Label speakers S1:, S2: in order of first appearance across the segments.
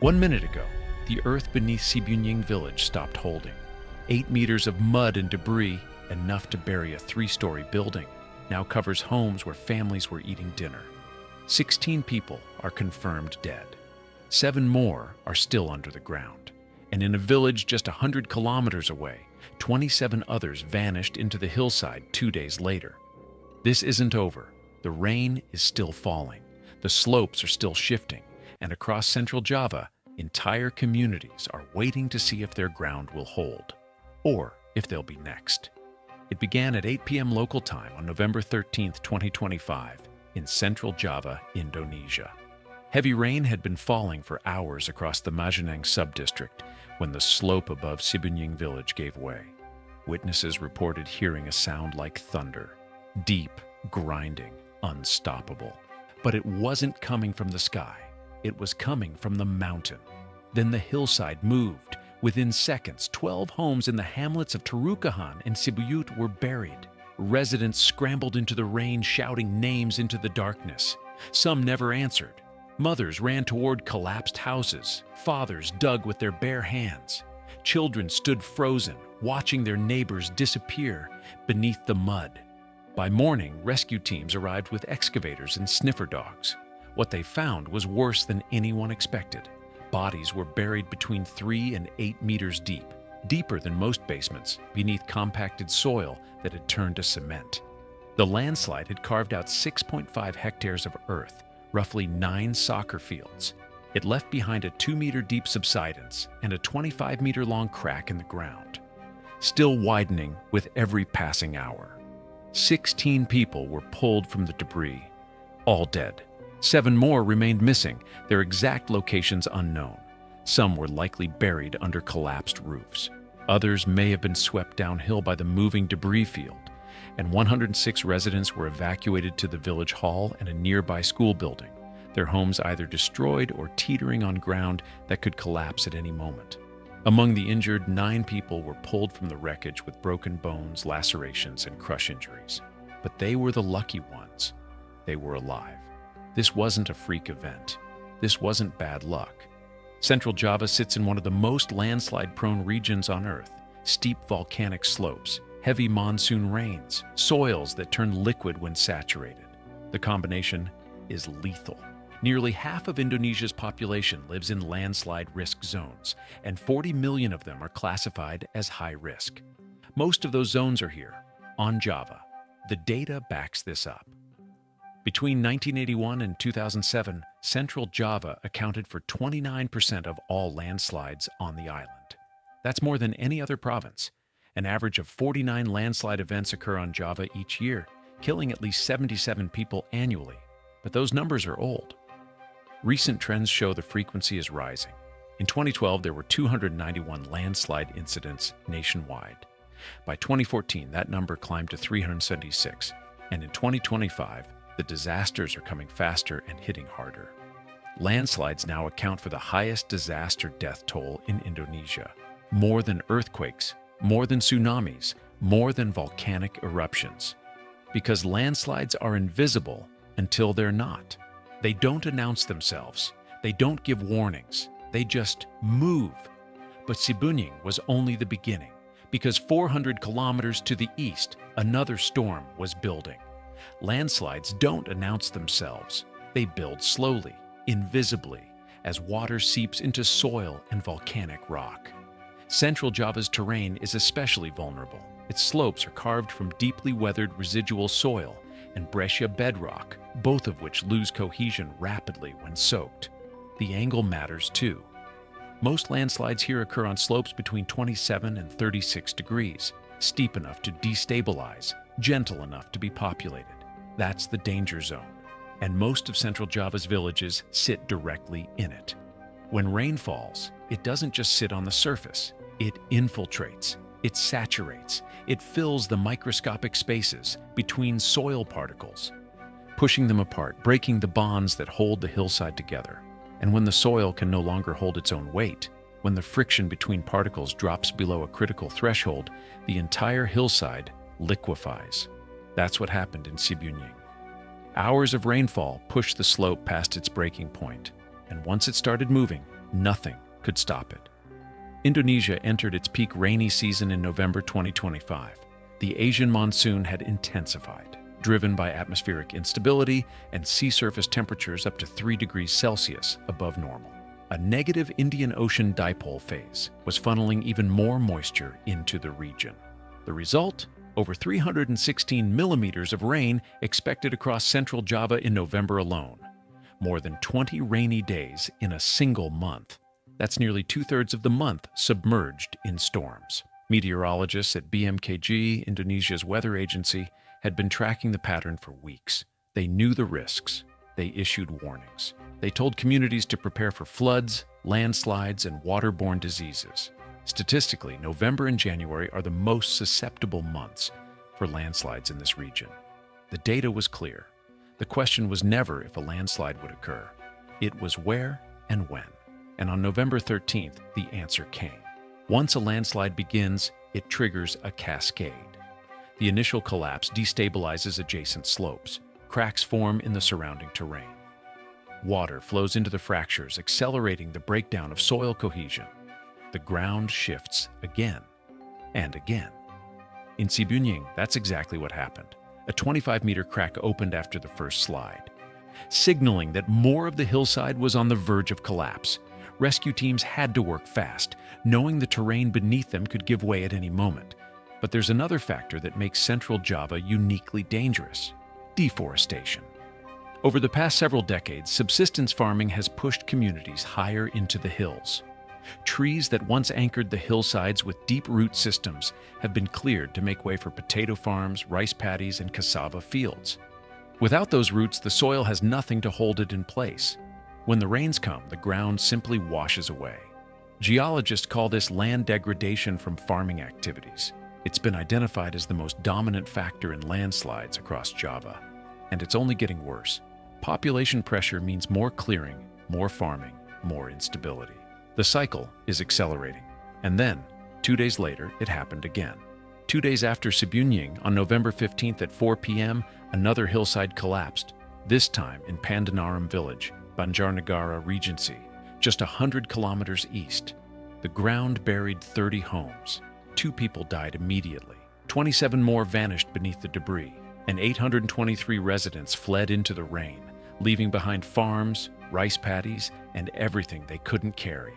S1: 1 minute ago, the earth beneath Cibunying village stopped holding. 8 meters of mud and debris, enough to bury a 3-story building, now covers homes where families were eating dinner. 16 people are confirmed dead. 7 more are still under the ground. And in a village just 100 kilometers away, 27 others vanished into the hillside 2 days later. This isn't over. The rain is still falling. The slopes are still shifting. And across central Java, entire communities are waiting to see if their ground will hold, or if they'll be next. It began at 8 p.m. local time on November 13, 2025, in central Java, Indonesia. Heavy rain had been falling for hours across the Cibunying subdistrict when the slope above Cibunying village gave way. Witnesses reported hearing a sound like thunder, deep, grinding, unstoppable. But it wasn't coming from the sky. It was coming from the mountain. Then the hillside moved. Within seconds, 12 homes in the hamlets of Tarukahan and Cibunying were buried. Residents scrambled into the rain, shouting names into the darkness. Some never answered. Mothers ran toward collapsed houses. Fathers dug with their bare hands. Children stood frozen, watching their neighbors disappear beneath the mud. By morning, rescue teams arrived with excavators and sniffer dogs. What they found was worse than anyone expected. Bodies were buried between 3 and 8 meters deep, deeper than most basements, beneath compacted soil that had turned to cement. The landslide had carved out 6.5 hectares of earth, roughly 9 soccer fields. It left behind a 2-meter-deep subsidence and a 25-meter-long crack in the ground, still widening with every passing hour. 16 people were pulled from the debris, all dead. 7 more remained missing, their exact locations unknown. Some were likely buried under collapsed roofs. Others may have been swept downhill by the moving debris field, and 106 residents were evacuated to the village hall and a nearby school building, their homes either destroyed or teetering on ground that could collapse at any moment. Among the injured, 9 people were pulled from the wreckage with broken bones, lacerations, and crush injuries. But they were the lucky ones. They were alive. This wasn't a freak event. This wasn't bad luck. Central Java sits in one of the most landslide-prone regions on Earth. Steep volcanic slopes, heavy monsoon rains, soils that turn liquid when saturated. The combination is lethal. Nearly half of Indonesia's population lives in landslide risk zones, and 40 million of them are classified as high risk. Most of those zones are here, on Java. The data backs this up. Between 1981 and 2007, Central Java accounted for 29% of all landslides on the island. That's more than any other province. An average of 49 landslide events occur on Java each year, killing at least 77 people annually. But those numbers are old. Recent trends show the frequency is rising. In 2012, there were 291 landslide incidents nationwide. By 2014, that number climbed to 376. And in 2025, the disasters are coming faster and hitting harder. Landslides now account for the highest disaster death toll in Indonesia. More than earthquakes, more than tsunamis, more than volcanic eruptions. Because landslides are invisible until they're not. They don't announce themselves. They don't give warnings. They just move. But Cibunying was only the beginning, because 400 kilometers to the east, another storm was building. Landslides don't announce themselves. They build slowly, invisibly, as water seeps into soil and volcanic rock. Central Java's terrain is especially vulnerable. Its slopes are carved from deeply weathered residual soil and breccia bedrock, both of which lose cohesion rapidly when soaked. The angle matters too. Most landslides here occur on slopes between 27 and 36 degrees, steep enough to destabilize, gentle enough to be populated. That's the danger zone, and most of Central Java's villages sit directly in it. When rain falls, it doesn't just sit on the surface. It infiltrates, it saturates, it fills the microscopic spaces between soil particles, pushing them apart, breaking the bonds that hold the hillside together. And when the soil can no longer hold its own weight, when the friction between particles drops below a critical threshold, the entire hillside liquefies. That's what happened in Cibunying. Hours of rainfall pushed the slope past its breaking point, and once it started moving, Nothing could stop it. Indonesia entered its peak rainy season in November 2025. The Asian monsoon had intensified, driven by atmospheric instability and sea surface temperatures up to 3 degrees Celsius above normal. A negative Indian Ocean dipole phase was funneling even more moisture into the region. The result? Over 316 millimeters of rain expected across central Java in November alone. More than 20 rainy days in a single month. That's nearly two-thirds of the month submerged in storms. Meteorologists at BMKG, Indonesia's weather agency, had been tracking the pattern for weeks. They knew the risks. They issued warnings. They told communities to prepare for floods, landslides, and waterborne diseases. Statistically, November and January are the most susceptible months for landslides in this region. The data was clear. The question was never if a landslide would occur. It was where and when. And on November 13th, the answer came. Once a landslide begins, it triggers a cascade. The initial collapse destabilizes adjacent slopes. Cracks form in the surrounding terrain. Water flows into the fractures, accelerating the breakdown of soil cohesion. The ground shifts again and again. In Cibunying, that's exactly what happened. A 25-meter crack opened after the first slide, signaling that more of the hillside was on the verge of collapse. Rescue teams had to work fast, knowing the terrain beneath them could give way at any moment. But there's another factor that makes central Java uniquely dangerous: deforestation. Over the past several decades, subsistence farming has pushed communities higher into the hills. Trees that once anchored the hillsides with deep root systems have been cleared to make way for potato farms, rice paddies, and cassava fields. Without those roots, the soil has nothing to hold it in place. When the rains come, the ground simply washes away. Geologists call this land degradation from farming activities. It's been identified as the most dominant factor in landslides across Java. And it's only getting worse. Population pressure means more clearing, more farming, more instability. The cycle is accelerating. And then, 2 days later, it happened again. 2 days after Cibunying, on November 15th at 4 p.m., another hillside collapsed, this time in Pandanaram village, Banjarnegara Regency, just 100 kilometers east. The ground buried 30 homes. 2 people died immediately. 27 more vanished beneath the debris, and 823 residents fled into the rain, leaving behind farms, rice paddies, and everything they couldn't carry.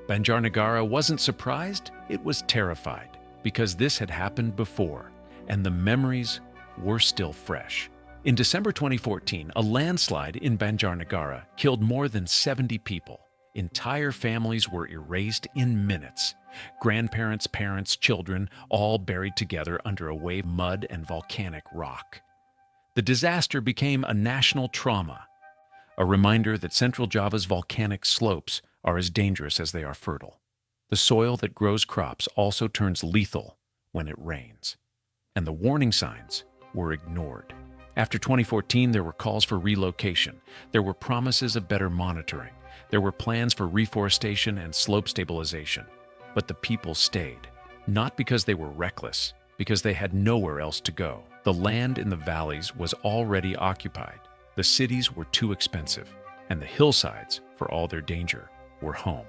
S1: Banjarnegara wasn't surprised, it was terrified, because this had happened before, and the memories were still fresh. In December 2014, a landslide in Banjarnegara killed more than 70 people. Entire families were erased in minutes. Grandparents, parents, children, all buried together under a wave of mud and volcanic rock. The disaster became a national trauma, a reminder that Central Java's volcanic slopes are as dangerous as they are fertile. The soil that grows crops also turns lethal when it rains. And the warning signs were ignored. After 2014, there were calls for relocation. There were promises of better monitoring. There were plans for reforestation and slope stabilization. But the people stayed, not because they were reckless, because they had nowhere else to go. The land in the valleys was already occupied. The cities were too expensive, and the hillsides, for all their danger, were home.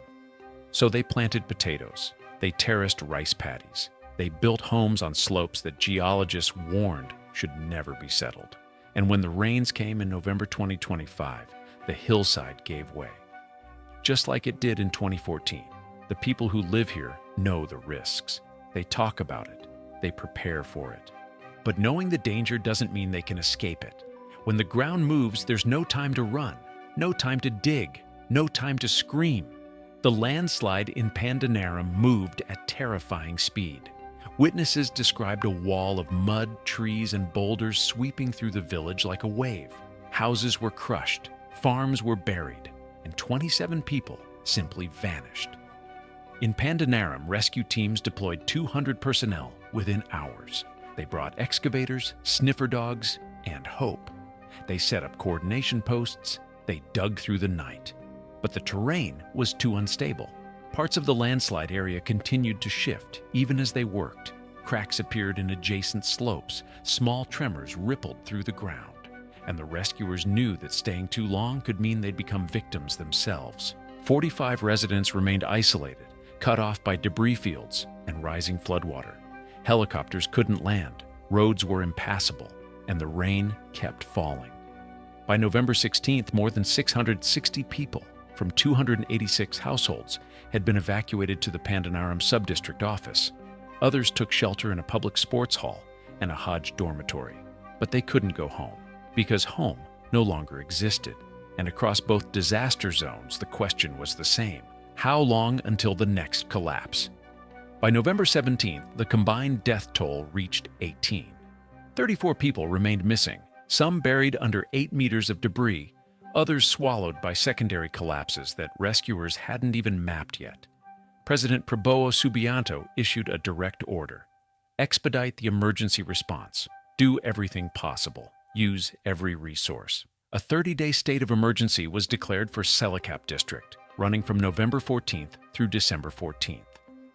S1: So they planted potatoes. They terraced rice paddies. They built homes on slopes that geologists warned should never be settled. And when the rains came in November 2025, the hillside gave way. Just like it did in 2014, the people who live here know the risks. They talk about it. They prepare for it. But knowing the danger doesn't mean they can escape it. When the ground moves, there's no time to run, no time to dig, no time to scream. The landslide in Pandanaram moved at terrifying speed. Witnesses described a wall of mud, trees, and boulders sweeping through the village like a wave. Houses were crushed, farms were buried, and 27 people simply vanished. In Pandanaram, rescue teams deployed 200 personnel within hours. They brought excavators, sniffer dogs, and hope. They set up coordination posts. They dug through the night. But the terrain was too unstable. Parts of the landslide area continued to shift, even as they worked. Cracks appeared in adjacent slopes. Small tremors rippled through the ground. And the rescuers knew that staying too long could mean they'd become victims themselves. 45 residents remained isolated, cut off by debris fields and rising floodwater. Helicopters couldn't land, roads were impassable, and the rain kept falling. By November 16th, more than 660 people from 286 households had been evacuated to the Pandanaram subdistrict office. Others took shelter in a public sports hall and a Hajj dormitory. But they couldn't go home, because home no longer existed. And across both disaster zones, the question was the same: how long until the next collapse? By November 17th, the combined death toll reached 18. 34 people remained missing, some buried under 8 meters of debris, others swallowed by secondary collapses that rescuers hadn't even mapped yet. President Prabowo Subianto issued a direct order: expedite the emergency response, do everything possible, use every resource. A 30-day state of emergency was declared for Selekap district, running from November 14th through December 14th,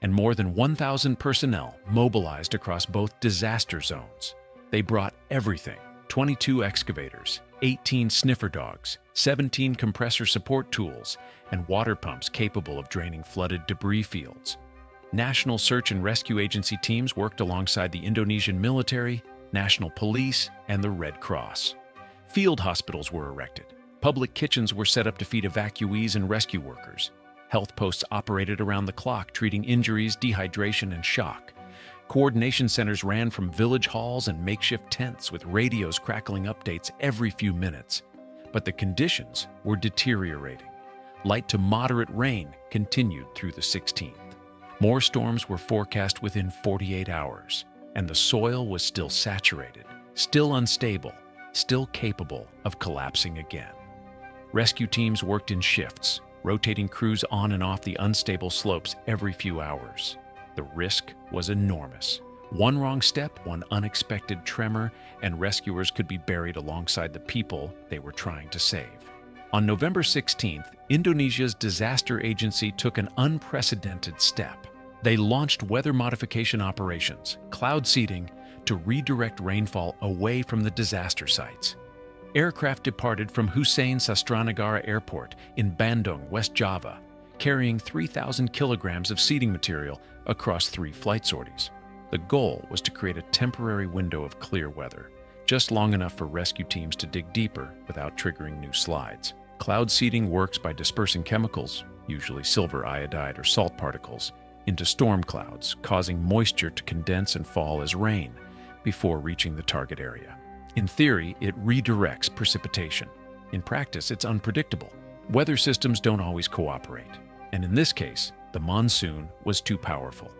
S1: and more than 1,000 personnel mobilized across both disaster zones. They brought everything: 22 excavators, 18 sniffer dogs, 17 compressor support tools, and water pumps capable of draining flooded debris fields. National Search and Rescue Agency teams worked alongside the Indonesian military, national police, and the Red Cross. Field hospitals were erected. Public kitchens were set up to feed evacuees and rescue workers. Health posts operated around the clock, treating injuries, dehydration, and shock. Coordination centers ran from village halls and makeshift tents, with radios crackling updates every few minutes. But the conditions were deteriorating. Light to moderate rain continued through the 16th. More storms were forecast within 48 hours, and the soil was still saturated, still unstable, still capable of collapsing again. Rescue teams worked in shifts, rotating crews on and off the unstable slopes every few hours. The risk was enormous. One wrong step, one unexpected tremor, and rescuers could be buried alongside the people they were trying to save. On November 16th, Indonesia's disaster agency took an unprecedented step. They launched weather modification operations, cloud seeding, to redirect rainfall away from the disaster sites. Aircraft departed from Hussein Sastranegara Airport in Bandung, West Java, carrying 3,000 kilograms of seeding material across 3 flight sorties. The goal was to create a temporary window of clear weather, just long enough for rescue teams to dig deeper without triggering new slides. Cloud seeding works by dispersing chemicals, usually silver iodide or salt particles, into storm clouds, causing moisture to condense and fall as rain before reaching the target area. In theory, it redirects precipitation. In practice, it's unpredictable. Weather systems don't always cooperate, and in this case, the monsoon was too powerful.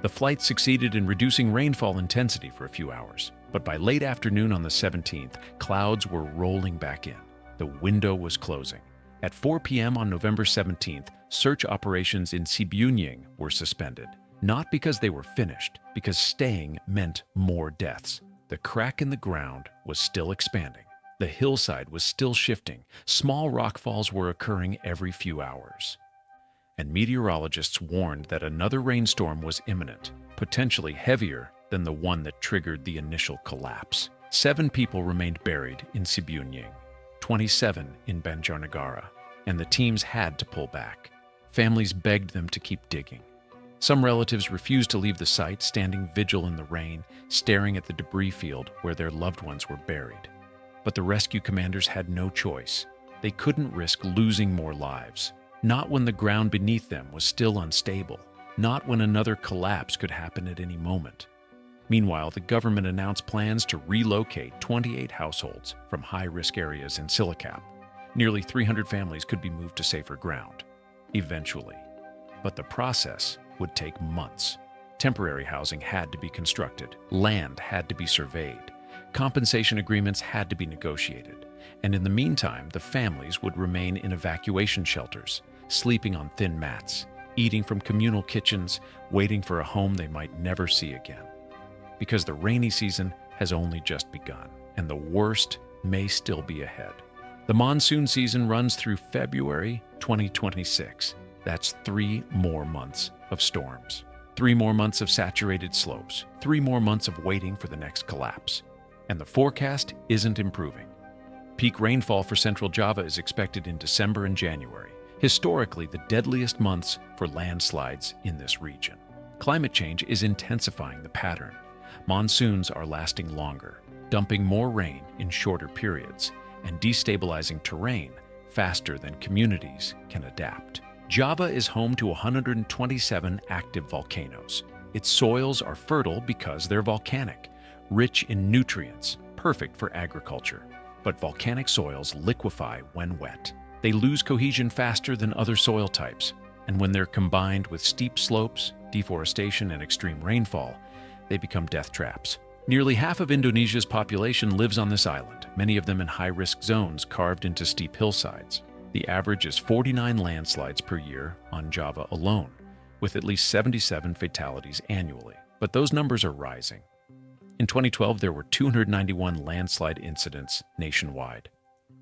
S1: The flight succeeded in reducing rainfall intensity for a few hours, but by late afternoon on the 17th, clouds were rolling back in. The window was closing. At 4 p.m. on November 17th, search operations in Cibunying were suspended. Not because they were finished, because staying meant more deaths. The crack in the ground was still expanding. The hillside was still shifting. Small rockfalls were occurring every few hours. And meteorologists warned that another rainstorm was imminent, potentially heavier than the one that triggered the initial collapse. 7 people remained buried in Cibunying, 27 in Banjarnegara, and the teams had to pull back. Families begged them to keep digging. Some relatives refused to leave the site, standing vigil in the rain, staring at the debris field where their loved ones were buried. But the rescue commanders had no choice. They couldn't risk losing more lives. Not when the ground beneath them was still unstable. Not when another collapse could happen at any moment. Meanwhile, the government announced plans to relocate 28 households from high-risk areas in Selekap. Nearly 300 families could be moved to safer ground, eventually. But the process would take months. Temporary housing had to be constructed, land had to be surveyed, compensation agreements had to be negotiated, and in the meantime, the families would remain in evacuation shelters, sleeping on thin mats, eating from communal kitchens, waiting for a home they might never see again. Because the rainy season has only just begun, and the worst may still be ahead. The monsoon season runs through February 2026. That's 3 more months of storms, 3 more months of saturated slopes, 3 more months of waiting for the next collapse. And the forecast isn't improving. Peak rainfall for Central Java is expected in December and January, historically the deadliest months for landslides in this region. Climate change is intensifying the pattern. Monsoons are lasting longer, dumping more rain in shorter periods, and destabilizing terrain faster than communities can adapt. Java is home to 127 active volcanoes. Its soils are fertile because they're volcanic, rich in nutrients, perfect for agriculture. But volcanic soils liquefy when wet. They lose cohesion faster than other soil types, and when they're combined with steep slopes, deforestation, and extreme rainfall, they become death traps. Nearly half of Indonesia's population lives on this island, many of them in high-risk zones carved into steep hillsides. The average is 49 landslides per year on Java alone, with at least 77 fatalities annually. But those numbers are rising. In 2012, there were 291 landslide incidents nationwide.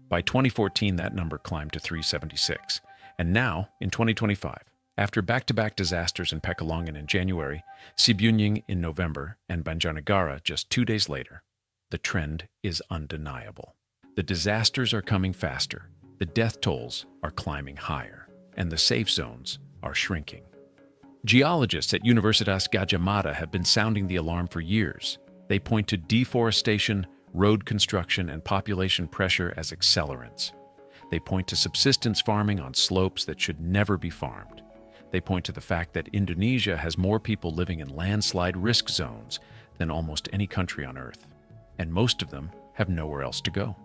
S1: By 2014, that number climbed to 376. And now, in 2025, after back-to-back disasters in Pekalongan in January, Cibunying in November, and Banjarnegara just 2 days later, the trend is undeniable. The disasters are coming faster, the death tolls are climbing higher, and the safe zones are shrinking. Geologists at Universitas Gadjah Mada have been sounding the alarm for years. They point to deforestation, road construction, and population pressure as accelerants. They point to subsistence farming on slopes that should never be farmed. They point to the fact that Indonesia has more people living in landslide risk zones than almost any country on Earth, and most of them have nowhere else to go.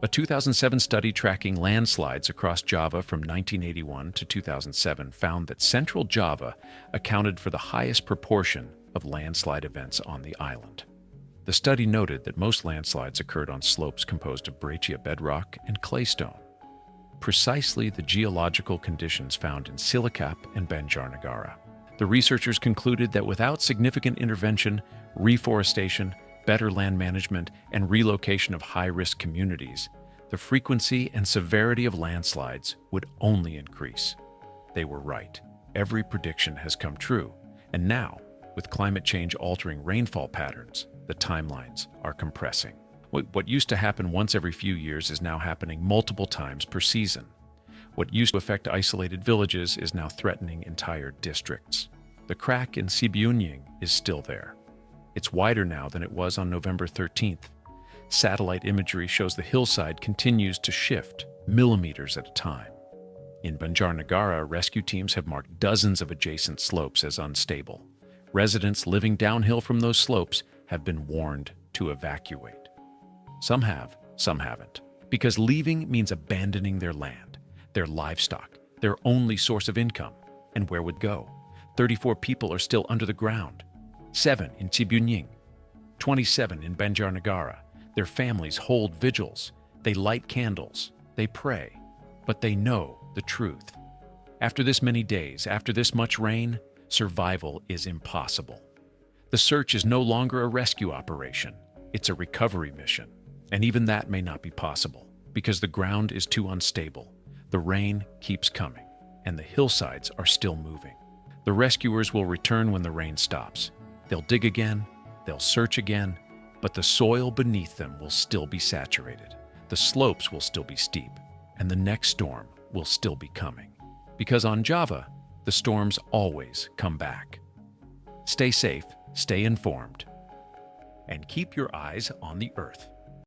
S1: A 2007 study tracking landslides across Java from 1981 to 2007 found that central Java accounted for the highest proportion of landslide events on the island. The study noted that most landslides occurred on slopes composed of breccia bedrock and claystone, precisely the geological conditions found in Cilacap and Banjarnegara. The researchers concluded that without significant intervention, reforestation, better land management, and relocation of high-risk communities, the frequency and severity of landslides would only increase. They were right. Every prediction has come true, and now, with climate change altering rainfall patterns, the timelines are compressing. What used to happen once every few years is now happening multiple times per season. What used to affect isolated villages is now threatening entire districts. The crack in Cibunying is still there. It's wider now than it was on November 13th. Satellite imagery shows the hillside continues to shift millimeters at a time. In Banjarnegara, rescue teams have marked dozens of adjacent slopes as unstable. Residents living downhill from those slopes have been warned to evacuate. Some have, some haven't, because leaving means abandoning their land, their livestock, their only source of income. And where would go? 34 people are still under the ground. 7 in Cibunying, 27 in Banjarnegara. Their families hold vigils, they light candles, they pray, but they know the truth. After this many days, after this much rain, survival is impossible. The search is no longer a rescue operation, it's a recovery mission. And even that may not be possible, because the ground is too unstable, the rain keeps coming, and the hillsides are still moving. The rescuers will return when the rain stops. They'll dig again, they'll search again, but the soil beneath them will still be saturated. The slopes will still be steep, and the next storm will still be coming. Because on Java, the storms always come back. Stay safe, stay informed, and keep your eyes on the earth.